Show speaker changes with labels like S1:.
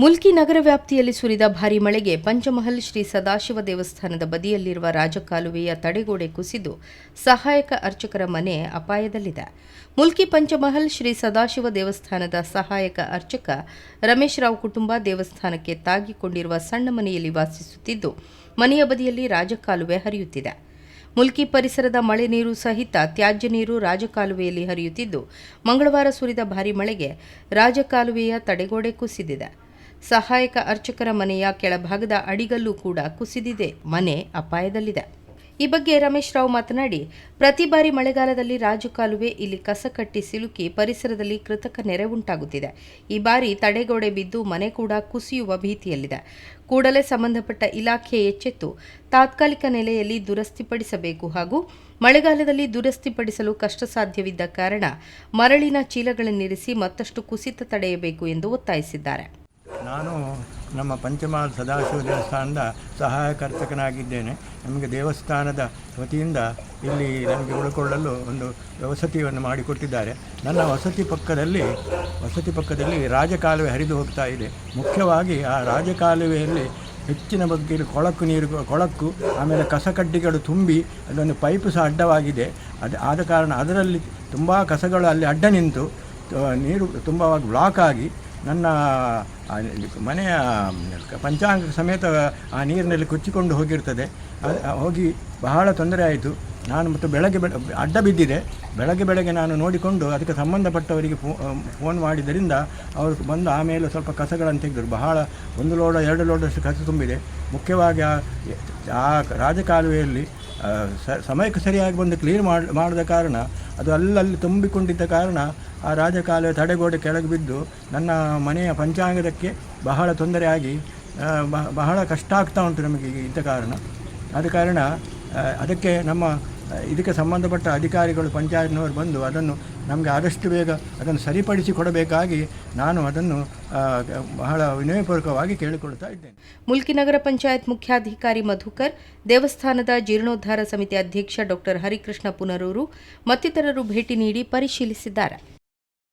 S1: ಮುಲ್ಕಿ ನಗರ ವ್ಯಾಪ್ತಿಯಲ್ಲಿ ಸುರಿದ ಭಾರೀ ಮಳೆಗೆ ಪಂಚಮಹಲ್ ಶ್ರೀ ಸದಾಶಿವ ದೇವಸ್ಥಾನದ ಬದಿಯಲ್ಲಿರುವ ರಾಜಕಾಲುವೆಯ ತಡೆಗೋಡೆ ಕುಸಿದು ಸಹಾಯಕ ಅರ್ಚಕರ ಮನೆ ಅಪಾಯದಲ್ಲಿದೆ. ಮುಲ್ಕಿ ಪಂಚಮಹಲ್ ಶ್ರೀ ಸದಾಶಿವ ದೇವಸ್ಥಾನದ ಸಹಾಯಕ ಅರ್ಚಕ ರಮೇಶ್ ರಾವ್ ಕುಟುಂಬ ದೇವಸ್ಥಾನಕ್ಕೆ ತಾಗಿಕೊಂಡಿರುವ ಸಣ್ಣ ಮನೆಯಲ್ಲಿ ವಾಸಿಸುತ್ತಿದ್ದು, ಮನೆಯ ಬದಿಯಲ್ಲಿ ರಾಜಕಾಲುವೆ ಹರಿಯುತ್ತಿದೆ. ಮುಲ್ಕಿ ಪರಿಸರದ ಮಳೆ ನೀರು ಸಹಿತ ತ್ಯಾಜ್ಯ ನೀರು ರಾಜಕಾಲುವೆಯಲ್ಲಿ ಹರಿಯುತ್ತಿದ್ದು, ಮಂಗಳವಾರ ಸುರಿದ ಭಾರೀ ಮಳೆಗೆ ರಾಜಕಾಲುವೆಯ ತಡೆಗೋಡೆ ಕುಸಿದಿದೆ. ಸಹಾಯಕ ಅರ್ಚಕರ ಮನೆಯ ಕೆಳಭಾಗದ ಅಡಿಗಲ್ಲು ಕೂಡ ಕುಸಿದಿದೆ. ಮನೆ ಅಪಾಯದಲ್ಲಿದೆ. ಈ ಬಗ್ಗೆ ರಮೇಶ್ ರಾವ್ ಮಾತನಾಡಿ, ಪ್ರತಿ ಬಾರಿ ಮಳೆಗಾಲದಲ್ಲಿ ರಾಜಕಾಲುವೆ ಇಲ್ಲಿ ಕಸ ಕಟ್ಟಿ ಸಿಲುಕಿ ಪರಿಸರದಲ್ಲಿ ಕೃತಕ ನೆರೆ ಉಂಟಾಗುತ್ತಿದೆ. ಈ ಬಾರಿ ತಡೆಗೋಡೆ ಬಿದ್ದು ಮನೆ ಕೂಡ ಕುಸಿಯುವ ಭೀತಿಯಲ್ಲಿದೆ. ಕೂಡಲೇ ಸಂಬಂಧಪಟ್ಟ ಇಲಾಖೆ ಎಚ್ಚೆತ್ತು ತಾತ್ಕಾಲಿಕ ನೆಲೆಯಲ್ಲಿ ದುರಸ್ತಿಪಡಿಸಬೇಕು ಹಾಗೂ ಮಳೆಗಾಲದಲ್ಲಿ ದುರಸ್ತಿಪಡಿಸಲು ಕಷ್ಟ ಸಾಧ್ಯವಿದ್ದ ಕಾರಣ ಮರಳಿನ ಚೀಲಗಳನ್ನಿರಿಸಿ ಮತ್ತಷ್ಟು ಕುಸಿತ ತಡೆಯಬೇಕು ಎಂದು ಒತ್ತಾಯಿಸಿದ್ದಾರೆ.
S2: ನಾನು ನಮ್ಮ ಪಂಚಮಹಲ್ ಸದಾಶಿವ ದೇವಸ್ಥಾನದ ಸಹಾಯಕ ಅರ್ಚಕನಾಗಿದ್ದೇನೆ. ನಮಗೆ ದೇವಸ್ಥಾನದ ವತಿಯಿಂದ ಇಲ್ಲಿ ನಮಗೆ ಉಳ್ಕೊಳ್ಳಲು ಒಂದು ವಸತಿಯನ್ನು ಮಾಡಿಕೊಟ್ಟಿದ್ದಾರೆ. ನನ್ನ ವಸತಿ ಪಕ್ಕದಲ್ಲಿ ರಾಜಕಾಲುವೆ ಹರಿದು ಹೋಗ್ತಾ ಇದೆ. ಮುಖ್ಯವಾಗಿ ಆ ರಾಜಕಾಲುವೆಯಲ್ಲಿ ಹೆಚ್ಚಿನ ಬಗ್ಗೆ ಕೊಳಕು ಆಮೇಲೆ ಕಸಕಡ್ಡಿಗಳು ತುಂಬಿ ಅದೊಂದು ಪೈಪು ಸಹ ಅಡ್ಡವಾಗಿದೆ. ಆದ ಕಾರಣ ಅದರಲ್ಲಿ ತುಂಬ ಕಸಗಳು ಅಲ್ಲಿ ಅಡ್ಡ ನಿಂತು ನೀರು ತುಂಬ ಬ್ಲಾಕ್ ಆಗಿ ನನ್ನ ಮನೆಯ ಪಂಚಾಂಗ ಸಮೇತ ಆ ನೀರಿನಲ್ಲಿ ಕೊಚ್ಚಿಕೊಂಡು ಹೋಗಿರ್ತದೆ. ಹೋಗಿ ಬಹಳ ತೊಂದರೆ ಆಯಿತು. ನಾನು ಮತ್ತು ಅಡ್ಡ ಬಿದ್ದಿದೆ. ಬೆಳಗ್ಗೆ ನಾನು ನೋಡಿಕೊಂಡು ಅದಕ್ಕೆ ಸಂಬಂಧಪಟ್ಟವರಿಗೆ ಫೋನ್ ಮಾಡಿದ್ದರಿಂದ ಅವರು ಬಂದು ಆಮೇಲೆ ಸ್ವಲ್ಪ ಕಸಗಳನ್ನು ತೆಗೆದರು. ಬಹಳ 1 ಲೋಡ 2 ಲೋಡಷ್ಟು ಕಸ ತುಂಬಿದೆ. ಮುಖ್ಯವಾಗಿ ಆ ರಾಜಕಾಲುವೆಯಲ್ಲಿ ಸಮಯಕ್ಕೆ ಸರಿಯಾಗಿ ಬಂದು ಕ್ಲೀನ್ ಮಾಡದ ಕಾರಣ ಅದು ಅಲ್ಲಲ್ಲಿ ತುಂಬಿಕೊಂಡಿದ್ದ ಕಾರಣ ಆ ರಾಜಕಾಲುವೆ ತಡೆಗೋಡೆ ಕೆಳಗೆ ಬಿದ್ದು ನನ್ನ ಮನೆಯ ಪಂಚಾಂಗದಕ್ಕೆ ಬಹಳ ತೊಂದರೆಯಾಗಿ ಬಹಳ ಕಷ್ಟ ಆಗ್ತಾ ಉಂಟು ನಮಗೆ ಇದ್ದ ಕಾರಣ. ಆದ ಕಾರಣ ಅದಕ್ಕೆ ಇದಕ್ಕೆ ಸಂಬಂಧಪಟ್ಟ ಅಧಿಕಾರಿಗಳು ಪಂಚಾಯತ್ನವರು ಬಂದು ಅದನ್ನು ನಮಗೆ ಆದಷ್ಟು ಬೇಗ ಅದನ್ನು ಸರಿಪಡಿಸಿ ಕೊಡಬೇಕಾಗಿ ನಾನು ಅದನ್ನು ಬಹಳ ವಿನಯಪೂರ್ವಕವಾಗಿ ಕೇಳಿಕೊಳ್ತಾ ಇದ್ದೇನೆ.
S1: ಮುಲ್ಕಿ ನಗರ ಪಂಚಾಯತ್ ಮುಖ್ಯಾಧಿಕಾರಿ ಮಧುಕರ್, ದೇವಸ್ಥಾನದ ಜೀರ್ಣೋದ್ಧಾರ ಸಮಿತಿ ಅಧ್ಯಕ್ಷ ಡಾ ಹರಿಕೃಷ್ಣ ಪುನರೂರು ಮತ್ತಿತರರು ಭೇಟಿ ನೀಡಿ ಪರಿಶೀಲಿಸಿದ್ದಾರೆ.